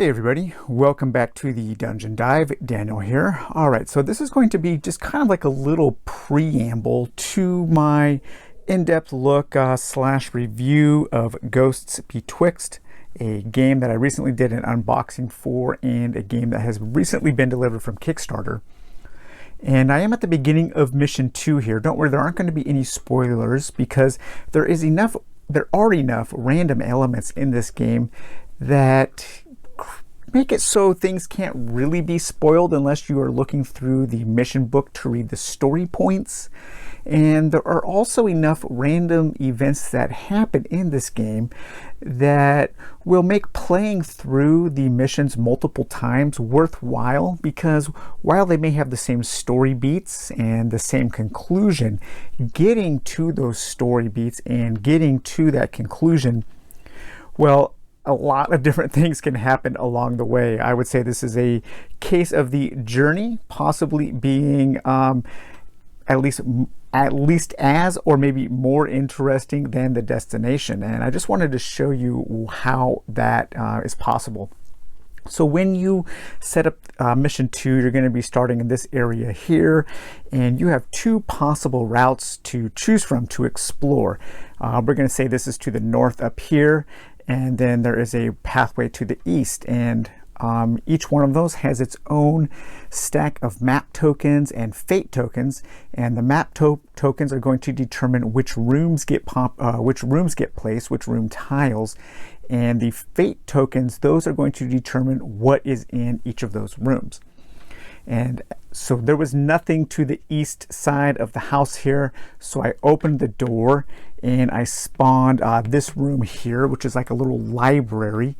Hey everybody, welcome back to the Dungeon Dive. Daniel here. Alright, so this is going to be just kind of like a little preamble to my in-depth look slash review of Ghosts Betwixt, a game that I recently did an unboxing for and a game that has recently been delivered from Kickstarter. And I am at the beginning of Mission 2 here. Don't worry, there aren't going to be any spoilers because there are enough random elements in this game that make it so things can't really be spoiled unless you are looking through the mission book to read the story points. And there are also enough random events that happen in this game that will make playing through the missions multiple times worthwhile, because while they may have the same story beats and the same conclusion, getting to those story beats and getting to that conclusion, well, a lot of different things can happen along the way. I would say this is a case of the journey possibly being at least as or maybe more interesting than the destination. And I just wanted to show you how that is possible. So when you set up mission 2, you're going to be starting in this area here, and you have two possible routes to choose from to explore. We're going to say this is to the north up here, and then there is a pathway to the east, and each one of those has its own stack of map tokens and fate tokens, and the map tokens are going to determine which rooms get placed, which room tiles, and the fate tokens, those are going to determine what is in each of those rooms. And so there was nothing to the east side of the house here, so I opened the door and I spawned this room here, which is like a little library,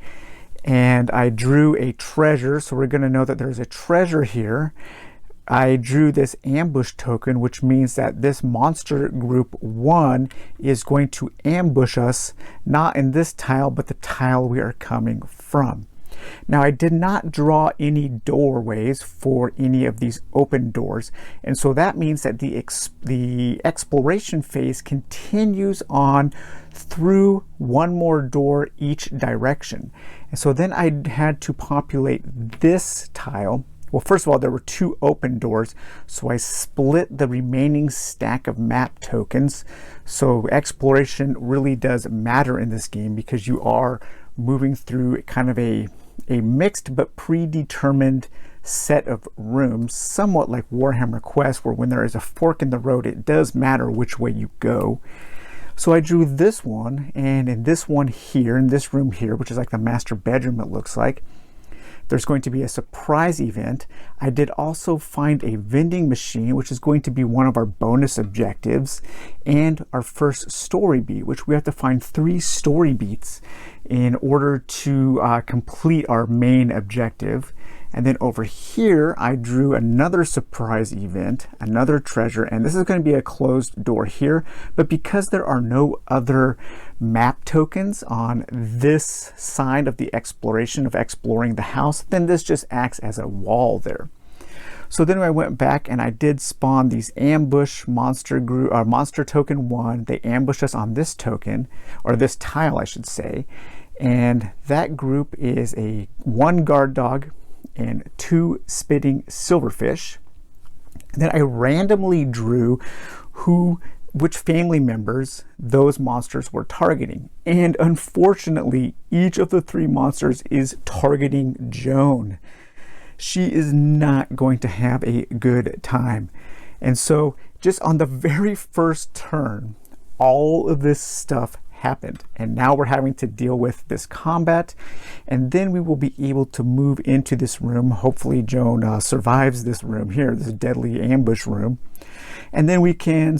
and I drew a treasure, so we're going to know that there's a treasure here. I drew this ambush token, which means that this monster group 1 is going to ambush us, not in this tile, but the tile we are coming from. Now, I did not draw any doorways for any of these open doors, and so that means that the exploration phase continues on through one more door each direction. And so then I had to populate this tile. Well, first of all, there were two open doors, so I split the remaining stack of map tokens. So exploration really does matter in this game because you are moving through kind of a mixed but predetermined set of rooms, somewhat like Warhammer Quest, where when there is a fork in the road, it does matter which way you go. So I drew this one, and in this one here, in this room here, which is like the master bedroom it looks like, there's going to be a surprise event. I did also find a vending machine, which is going to be one of our bonus objectives, and our first story beat, which we have to find 3 story beats in order to complete our main objective. And then over here, I drew another surprise event, another treasure, and this is going to be a closed door here. But because there are no other map tokens on this side of the exploration of exploring the house, then this just acts as a wall there. So then I went back and I did spawn these ambush monster token 1. They ambushed us on this token, or this tile, I should say. And that group is a 1 guard dog and 2 spitting silverfish. And then I randomly drew which family members those monsters were targeting. And unfortunately, each of the 3 monsters is targeting Joan. She is not going to have a good time. And so just on the very first turn, all of this stuff happened, and now we're having to deal with this combat, and then we will be able to move into this room. Hopefully Joan survives this room here, this deadly ambush room, and then we can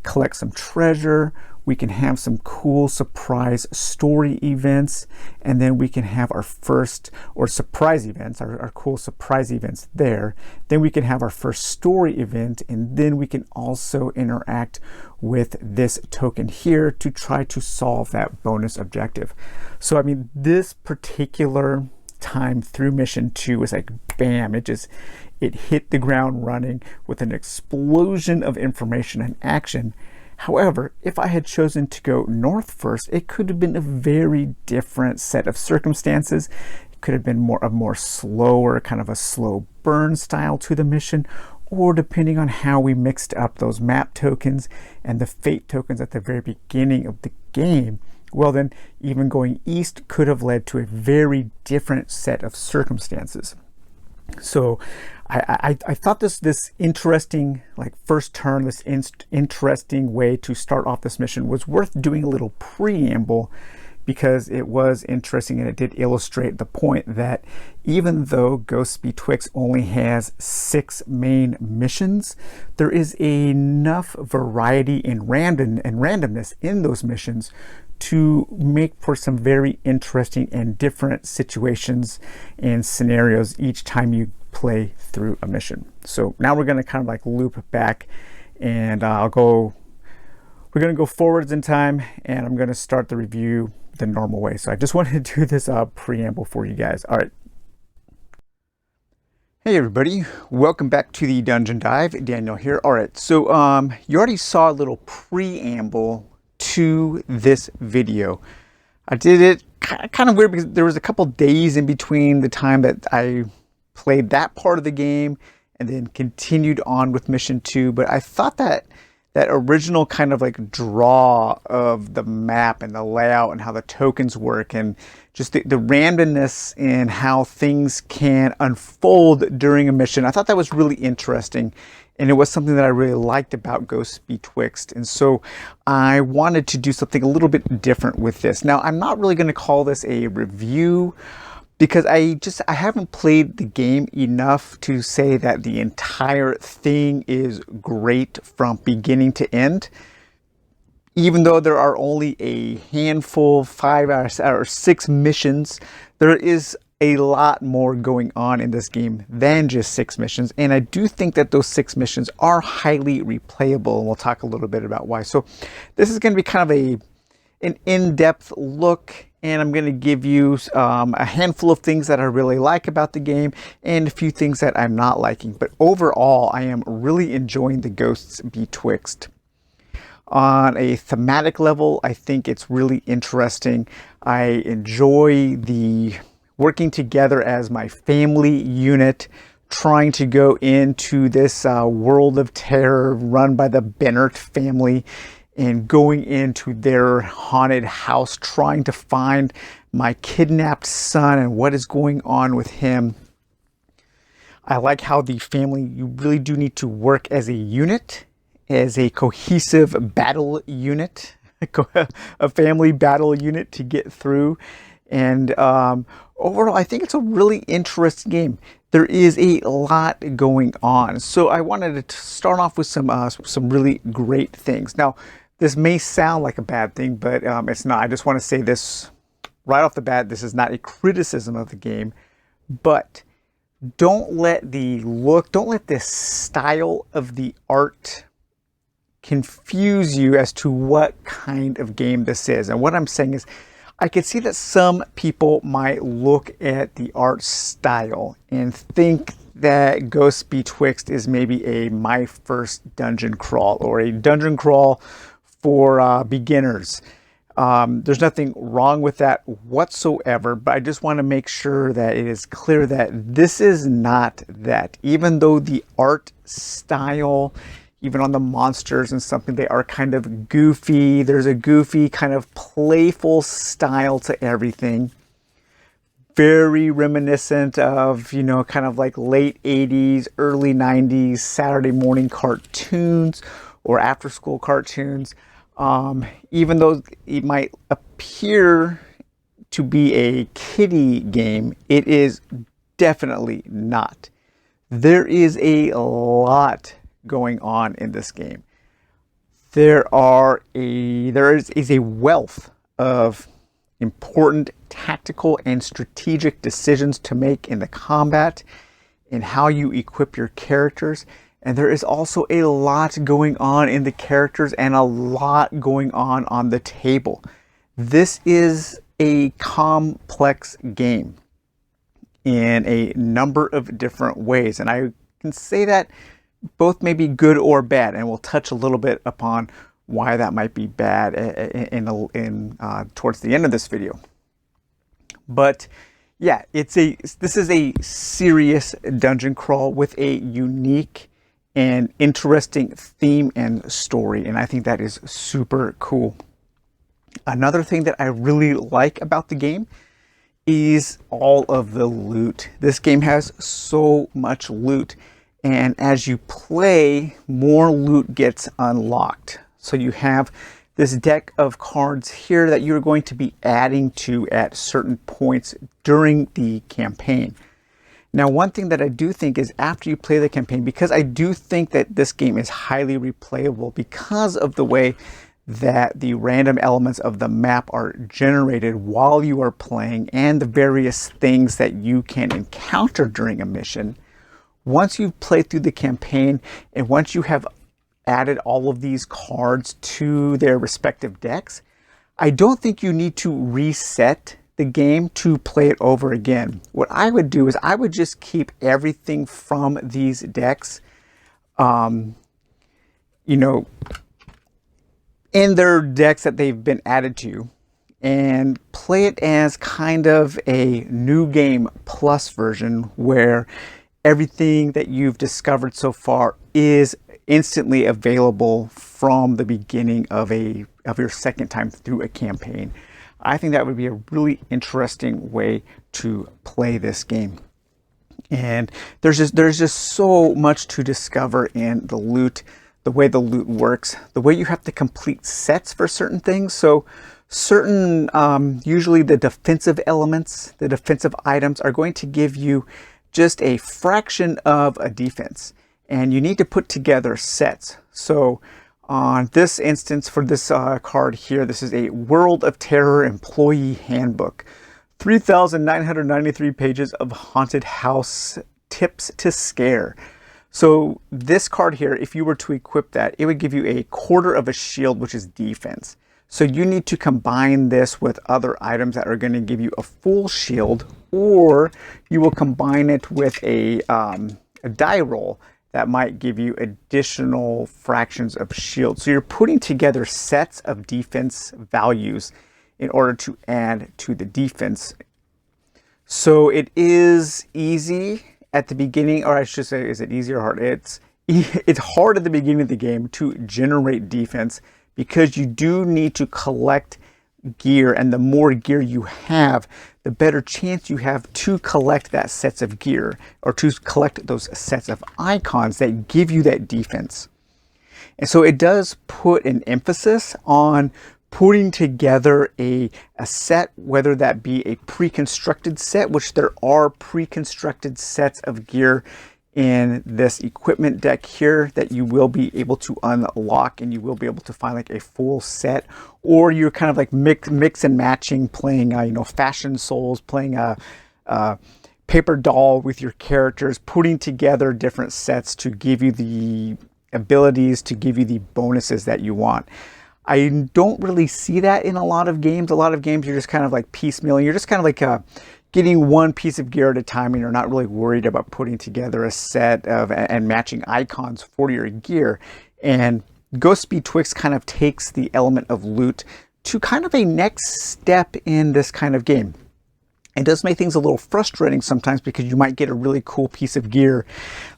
collect some treasure. We can have some cool surprise story events, and then we can have our first, or surprise events, our cool surprise events there. Then we can have our first story event, and then we can also interact with this token here to try to solve that bonus objective. So I mean, this particular time through mission 2 was like bam, it hit the ground running with an explosion of information and action. However, if I had chosen to go north first, it could have been a very different set of circumstances. could have been more slower, kind of a slow burn style to the mission, or depending on how we mixed up those map tokens and the fate tokens at the very beginning of the game, well then even going east could have led to a very different set of circumstances. So I thought this interesting, like, first turn, this interesting way to start off this mission was worth doing a little preamble, because it was interesting and it did illustrate the point that even though Ghosts Betwixt only has 6 main missions, there is enough variety and randomness in those missions to make for some very interesting and different situations and scenarios each time you play through a mission. So now we're going to kind of like loop back, and we're going to go forwards in time, and I'm going to start the review the normal way. So I just wanted to do this preamble for you guys. All right. Hey everybody, welcome back to the Dungeon Dive. Daniel here. All right, so you already saw a little preamble to this video. I did it kind of weird because there was a couple days in between the time that I played that part of the game and then continued on with mission 2, but I thought that original kind of like draw of the map and the layout and how the tokens work and just the randomness in how things can unfold during a mission, I thought that was really interesting, and it was something that I really liked about Ghosts Betwixt, and so I wanted to do something a little bit different with this. Now, I'm not really going to call this a review, because I haven't played the game enough to say that the entire thing is great from beginning to end. Even though there are only a handful, 5 or 6 missions, there is a lot more going on in this game than just 6 missions. And I do think that those 6 missions are highly replayable, and we'll talk a little bit about why. So this is going to be kind of an in-depth look, and I'm going to give you a handful of things that I really like about the game and a few things that I'm not liking. But overall, I am really enjoying the Ghosts Betwixt. On a thematic level, I think it's really interesting. I enjoy the working together as my family unit, trying to go into this world of terror run by the Bennett family, and going into their haunted house, trying to find my kidnapped son and what is going on with him. I like how the family, you really do need to work as a unit, as a cohesive battle unit, a family battle unit to get through. And overall, I think it's a really interesting game. There is a lot going on. So I wanted to start off with some really great things. Now, this may sound like a bad thing, but it's not. I just want to say this right off the bat. This is not a criticism of the game, but don't let the style of the art confuse you as to what kind of game this is. And what I'm saying is, I could see that some people might look at the art style and think that Ghosts Betwixt is maybe a My First Dungeon Crawl, or a dungeon crawl for beginners. There's nothing wrong with that whatsoever, but I just want to make sure that it is clear that this is not that. Even though the art style, even on the monsters and something, they are kind of goofy. There's a goofy kind of playful style to everything. Very reminiscent of, you know, kind of like late 80s, early 90s Saturday morning cartoons or after school cartoons. Even though it might appear to be a kiddie game, it is definitely not. There is a lot going on in this game. There is a wealth of important tactical and strategic decisions to make in the combat, in how you equip your characters. And there is also a lot going on in the characters and a lot going on the table. This is a complex game in a number of different ways. And I can say that both may be good or bad. And we'll touch a little bit upon why that might be bad towards the end of this video. But yeah, this is a serious dungeon crawl with a unique and interesting theme and story, and I think that is super cool. Another thing that I really like about the game is all of the loot. This game has so much loot, and as you play, more loot gets unlocked. So you have this deck of cards here that you're going to be adding to at certain points during the campaign. Now, one thing that I do think is after you play the campaign, because I do think that this game is highly replayable because of the way that the random elements of the map are generated while you are playing and the various things that you can encounter during a mission. Once you've played through the campaign and once you have added all of these cards to their respective decks, I don't think you need to reset the game to play it over again. What I would do is I would just keep everything from these decks, you know, in their decks that they've been added to, and play it as kind of a new game plus version where everything that you've discovered so far is instantly available from the beginning of your second time through a campaign. I think that would be a really interesting way to play this game. And there's just so much to discover in the loot, the way the loot works, the way you have to complete sets for certain things. So certain, usually the defensive elements, the defensive items are going to give you just a fraction of a defense. And you need to put together sets. So on this instance, for this card here, this is a World of Terror Employee Handbook. 3,993 pages of haunted house tips to scare. So this card here, if you were to equip that, it would give you a quarter of a shield, which is defense. So you need to combine this with other items that are going to give you a full shield, or you will combine it with a die roll that might give you additional fractions of shield. So you're putting together sets of defense values in order to add to the defense. So it is easy at the beginning, or I should say, is it easy or hard? It's hard at the beginning of the game to generate defense because you do need to collect gear, and the more gear you have, the better chance you have to collect that sets of gear, or to collect those sets of icons that give you that defense. And so it does put an emphasis on putting together a set, whether that be a pre-constructed set, which there are pre-constructed sets of gear in this equipment deck here that you will be able to unlock, and you will be able to find like a full set, or you're kind of like mix and matching, playing you know, Fashion Souls, playing a paper doll with your characters, putting together different sets to give you the abilities, to give you the bonuses that you want. I don't really see that in a lot of games. A lot of games you're just kind of like piecemealing. You're just kind of like getting one piece of gear at a time, and you're not really worried about putting together a set of and matching icons for your gear. And Ghost Betwixt kind of takes the element of loot to kind of a next step in this kind of game. It does make things a little frustrating sometimes because you might get a really cool piece of gear,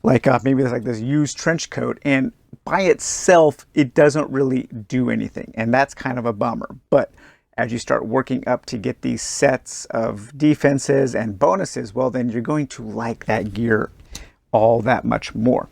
like maybe there's like this used trench coat, and by itself it doesn't really do anything, and that's kind of a bummer. But as you start working up to get these sets of defenses and bonuses, well, then you're going to like that gear all that much more.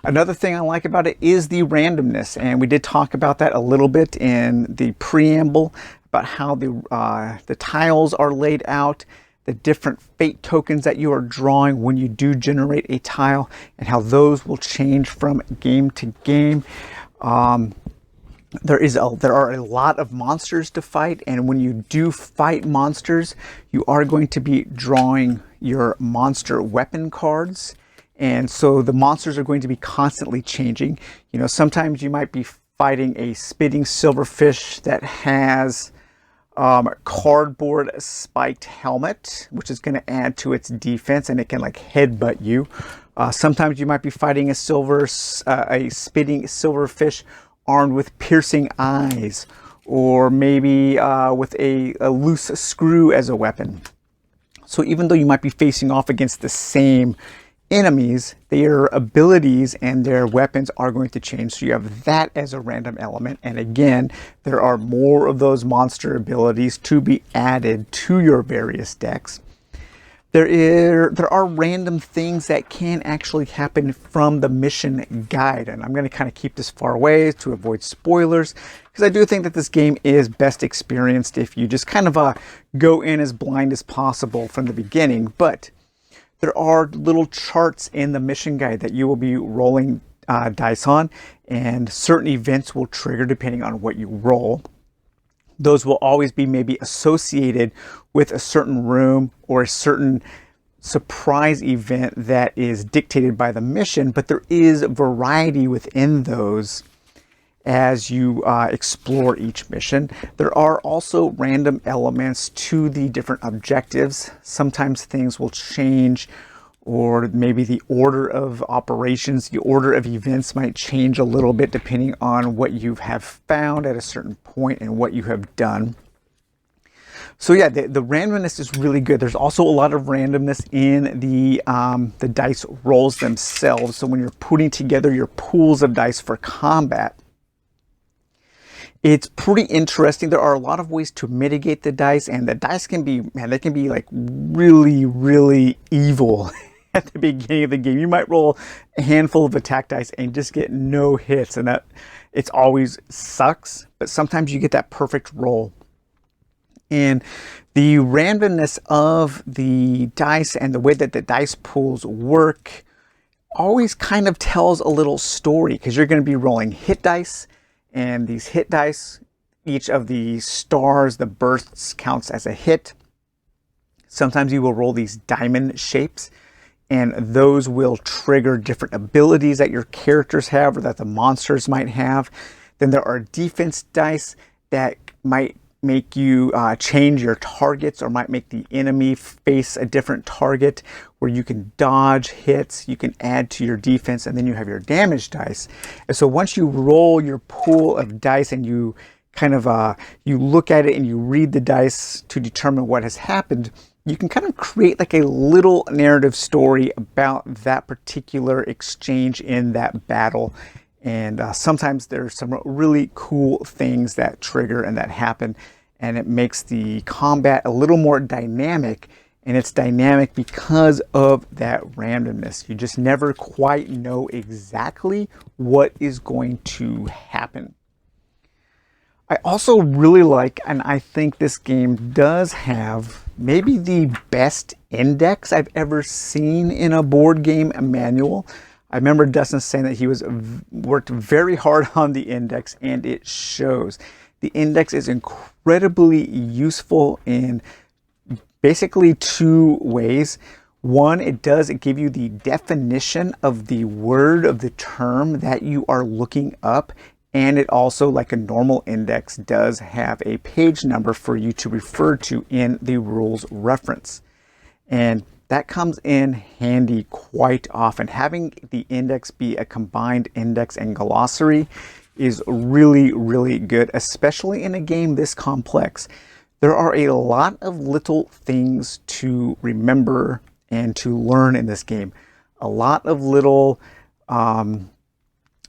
Another thing I like about it is the randomness, and we did talk about that a little bit in the preamble about how the tiles are laid out, the different fate tokens that you are drawing when you do generate a tile, and how those will change from game to game. There are a lot of monsters to fight, and when you do fight monsters, you are going to be drawing your monster weapon cards, and so the monsters are going to be constantly changing. You know, sometimes you might be fighting a spitting silverfish that has cardboard spiked helmet, which is going to add to its defense, and it can like headbutt you. Sometimes you might be fighting a spitting silverfish armed with piercing eyes, or maybe with a loose screw as a weapon. So even though you might be facing off against the same enemies, their abilities and their weapons are going to change. So you have that as a random element. And again, there are more of those monster abilities to be added to your various decks. There are random things that can actually happen from the mission guide, and I'm going to kind of keep this far away to avoid spoilers, because I do think that this game is best experienced if you just kind of go in as blind as possible from the beginning. But there are little charts in the mission guide that you will be rolling dice on, and certain events will trigger depending on what you roll. Those will always be maybe associated with a certain room or a certain surprise event that is dictated by the mission, but there is variety within those as you explore each mission. There are also random elements to the different objectives. Sometimes things will change, or maybe the order of operations, the order of events might change a little bit depending on what you have found at a certain point and what you have done. So yeah, the randomness is really good. There's also a lot of randomness in the dice rolls themselves. So when you're putting together your pools of dice for combat, it's pretty interesting. There are a lot of ways to mitigate the dice, and the dice can be, man, they can be like really, really evil. At the beginning of the game, you might roll a handful of attack dice and just get no hits, and that it's always sucks, but sometimes you get that perfect roll. And the randomness of the dice and the way that the dice pools work always kind of tells a little story, because you're going to be rolling hit dice, and these hit dice, each of the stars, the bursts, counts as a hit. Sometimes you will roll these diamond shapes, and those will trigger different abilities that your characters have or that the monsters might have. Then there are defense dice that might make you change your targets, or might make the enemy face a different target, where you can dodge hits, you can add to your defense, and then you have your damage dice. And so once you roll your pool of dice and you kind of you look at it and you read the dice to determine what has happened, you can kind of create like a little narrative story about that particular exchange in that battle. And sometimes there's some really cool things that trigger and that happen, and it makes the combat a little more dynamic. And it's dynamic because of that randomness. You just never quite know exactly what is going to happen. I also really like, and I think this game does have maybe the best index I've ever seen in a board game manual. I remember Dustin saying that he worked very hard on the index, and it shows. The index is incredibly useful in basically two ways. One, it does give you the definition of the word of the term that you are looking up. And it also, like a normal index, does have a page number for you to refer to in the rules reference. And that comes in handy quite often. Having the index be a combined index and glossary is really, really good, especially in a game this complex. There are a lot of little things to remember and to learn in this game. A lot of little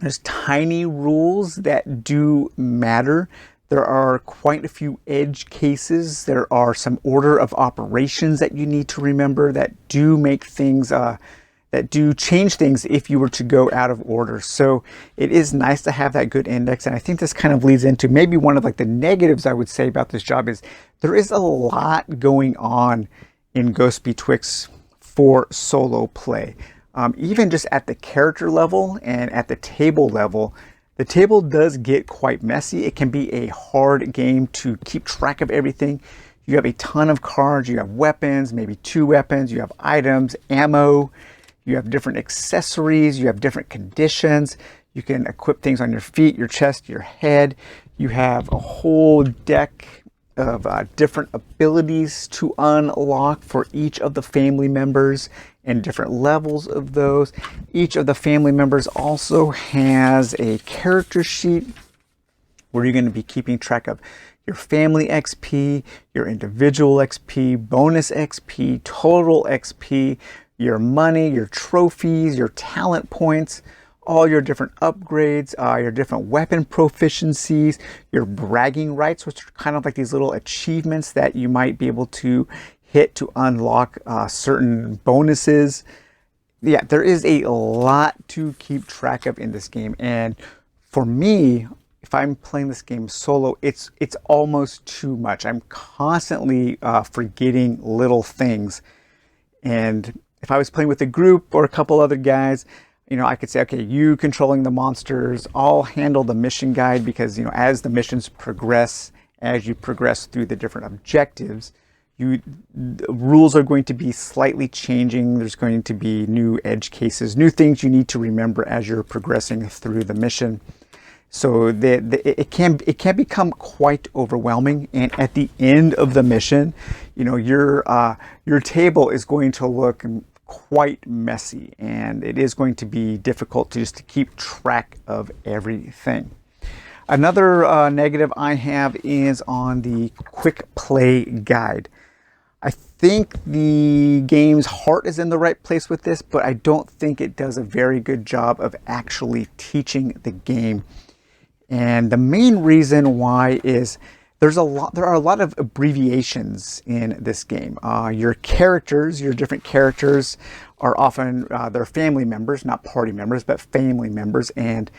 there's tiny rules that do matter. There are quite a few edge cases. There are some order of operations that you need to remember that do make things, that do change things if you were to go out of order. So it is nice to have that good index. And I think this kind of leads into maybe one of like the negatives I would say about this job is there is a lot going on in Ghost Betwixt for solo play. Even just at the character level and at the table level, the table does get quite messy. It can be a hard game to keep track of everything. You have a ton of cards, you have weapons, maybe 2 weapons, you have items, ammo, you have different accessories, you have different conditions. You can equip things on your feet, your chest, your head. You have a whole deck of different abilities to unlock for each of the family members and different levels of those. Each of the family members also has a character sheet where you're going to be keeping track of your family XP, your individual XP, bonus XP, total XP, your money, your trophies, your talent points, all your different upgrades, your different weapon proficiencies, your bragging rights, which are kind of like these little achievements that you might be able to hit to unlock certain bonuses. Yeah, there is a lot to keep track of in this game, and for me, if I'm playing this game solo, it's almost too much. I'm constantly forgetting little things, and if I was playing with a group or a couple other guys, you know, I could say, okay, you controlling the monsters, I'll handle the mission guide, because, you know, as the missions progress, as you progress through the different objectives, the rules are going to be slightly changing. There's going to be new edge cases, new things you need to remember as you're progressing through the mission. So it can become quite overwhelming, and at the end of the mission, you know, your table is going to look quite messy, and it is going to be difficult to keep track of everything. Another negative I have is on the quick play guide. I think the game's heart is in the right place with this, but I don't think it does a very good job of actually teaching the game. And the main reason why is there are a lot of abbreviations in this game. Your different characters are often they're family members, not party members, but family members. And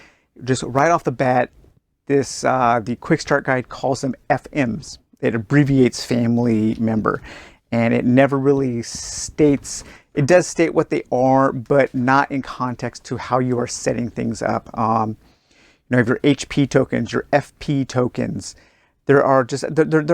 just right off the bat, the Quick Start Guide calls them FMs. It abbreviates family member, and it never really states. It does state what they are, but not in context to how you are setting things up. You know, your HP tokens, your FP tokens. There are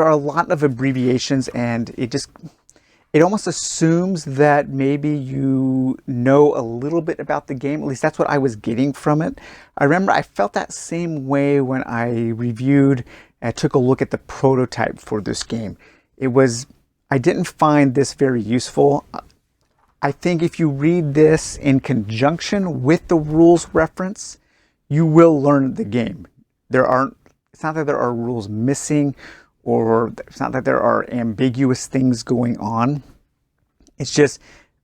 a lot of abbreviations, and it almost assumes that maybe you know a little bit about the game. At least that's what I was getting from it. I remember I felt that same way when I reviewed and took a look at the prototype for this game. I didn't find this very useful. I think if you read this in conjunction with the rules reference, you will learn the game. It's not that there are rules missing, or it's not that there are ambiguous things going on. It's just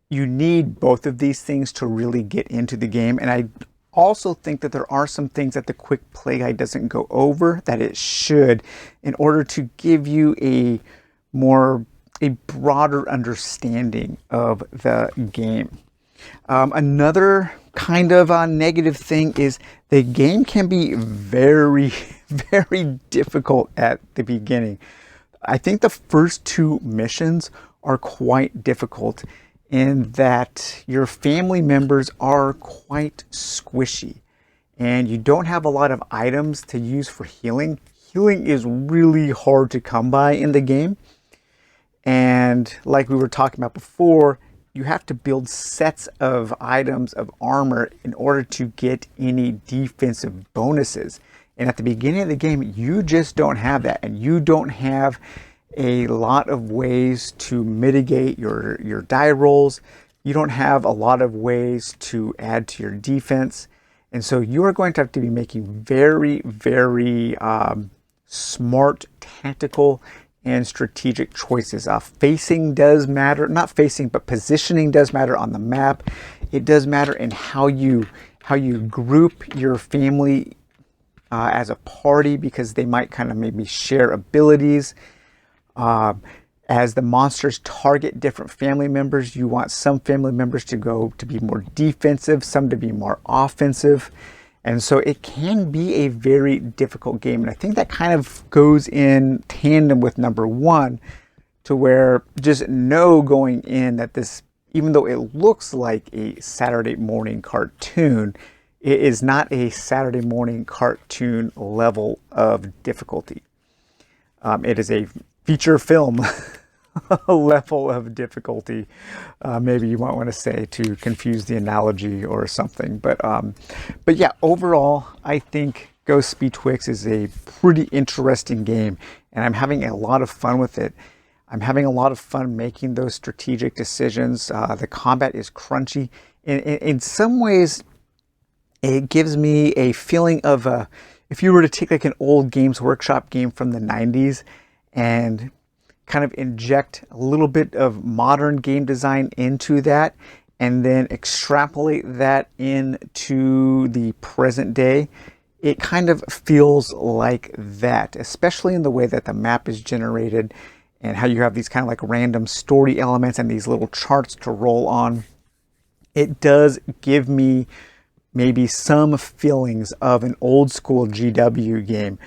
you need both of these things to really get into the game. And I also think that there are some things that the quick play guide doesn't go over that it should, in order to give you a broader understanding of the game. Another kind of negative thing is the game can be very, very difficult at the beginning. I think the first two missions are quite difficult in that your family members are quite squishy, and you don't have a lot of items to use for healing. Healing is really hard to come by in the game, and like we were talking about before, you have to build sets of items of armor in order to get any defensive bonuses. And at the beginning of the game, you just don't have that, and you don't have a lot of ways to mitigate your die rolls. You don't have a lot of ways to add to your defense. And so you are going to have to be making very, very smart, tactical, and strategic choices. Facing does matter, not facing, but positioning does matter on the map. It does matter in how you group your family as a party, because they might kind of maybe share abilities. As the monsters target different family members, you want some family members to be more defensive, some to be more offensive. And so it can be a very difficult game. And I think that kind of goes in tandem with number one, to where just know going in that this, even though it looks like a Saturday morning cartoon, it is not a Saturday morning cartoon level of difficulty. It is a feature film level of difficulty, maybe you might want to say, to confuse the analogy or something. But yeah, overall, I think Ghost Betwixt is a pretty interesting game, and I'm having a lot of fun with it. I'm having a lot of fun making those strategic decisions. The combat is crunchy. In some ways, it gives me a feeling of if you were to take like an old Games Workshop game from the 90s and kind of inject a little bit of modern game design into that, and then extrapolate that into the present day, it kind of feels like that, especially in the way that the map is generated and how you have these kind of like random story elements and these little charts to roll on. It does give me maybe some feelings of an old school GW game,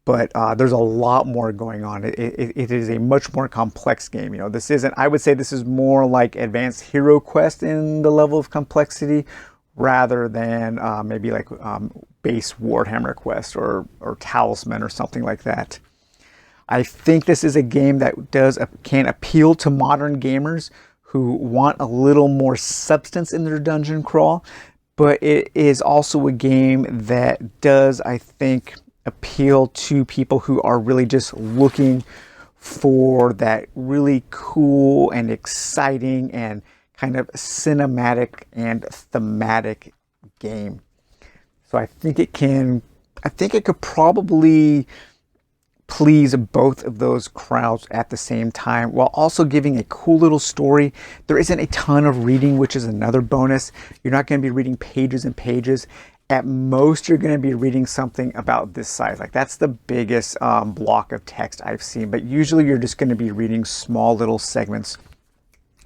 but there's a lot more going on. It is a much more complex game. You know, this isn't, I would say this is more like Advanced Hero Quest in the level of complexity, rather than maybe like base Warhammer Quest or Talisman or something like that. I think this is a game that can appeal to modern gamers who want a little more substance in their dungeon crawl, but it is also a game that does, I think, appeal to people who are really just looking for that really cool and exciting and kind of cinematic and thematic game. So I think it could probably please both of those crowds at the same time, while also giving a cool little story. There isn't a ton of reading, which is another bonus. You're not going to be reading pages and pages. At most, you're going to be reading something about this size. Like, that's the biggest block of text I've seen, but usually you're just going to be reading small little segments.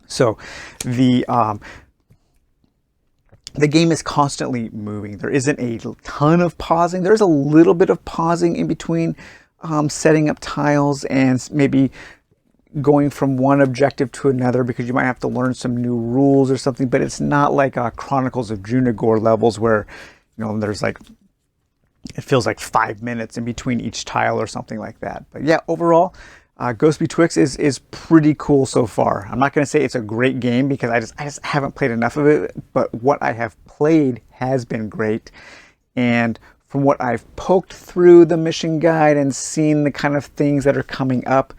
So the game is constantly moving. There isn't a ton of pausing. There's a little bit of pausing in between setting up tiles and maybe going from one objective to another, because you might have to learn some new rules or something, but it's not like Chronicles of Junagor levels where, you know, there's like, it feels like 5 minutes in between each tile or something like that. But yeah, overall, Ghost Betwixt is pretty cool so far. I'm not going to say it's a great game because I just haven't played enough of it, but what I have played has been great. And from what I've poked through the mission guide and seen the kind of things that are coming up,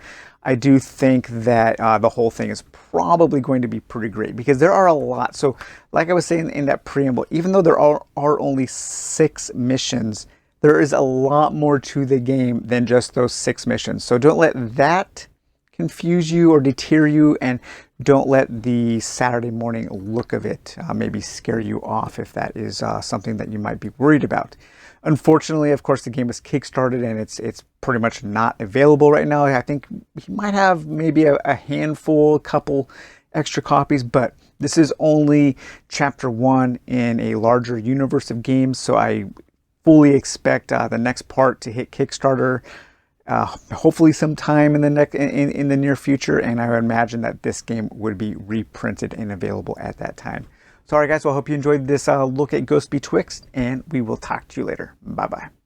I do think that the whole thing is probably going to be pretty great, because there are a lot. So like I was saying in that preamble, even though there are only 6 missions, there is a lot more to the game than just those 6 missions. So don't let that confuse you or deter you, and don't let the Saturday morning look of it maybe scare you off if that is something that you might be worried about. Unfortunately, of course, the game is kickstarted and it's pretty much not available right now. I think he might have maybe a handful, couple extra copies, but this is only chapter 1 in a larger universe of games, so I fully expect the next part to hit Kickstarter hopefully sometime in the near future, and I would imagine that this game would be reprinted and available at that time. So alright guys, well, I hope you enjoyed this look at Ghost Betwixt, and we will talk to you later. Bye bye.